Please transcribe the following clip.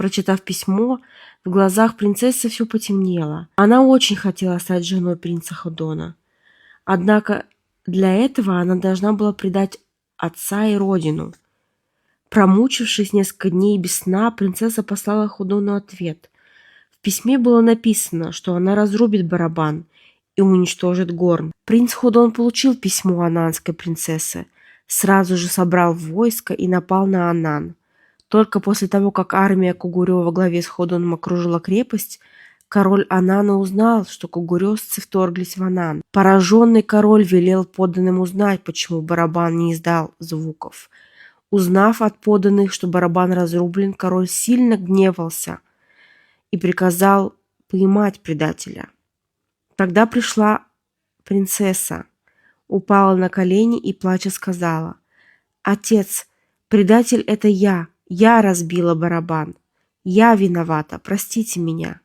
прочитав письмо, в глазах принцессы все потемнело. Она очень хотела стать женой принца Ходона. Однако для этого она должна была предать отца и родину. Промучившись несколько дней без сна, принцесса послала Ходону ответ. В письме было написано, что она разрубит барабан и уничтожит горн. Принц Ходон получил письмо ананской принцессы, сразу же собрал войско и напал на Анан. Только после того, как армия Кугурё во главе с Ходоном окружила крепость, король Анана узнал, что кугурёзцы вторглись в Анан. Пораженный король велел подданным узнать, почему барабан не издал звуков. Узнав от подданных, что барабан разрублен, король сильно гневался и приказал поймать предателя. Тогда пришла принцесса, упала на колени и, плача, сказала: «Отец, предатель — это я разбила барабан. Я виновата, простите меня».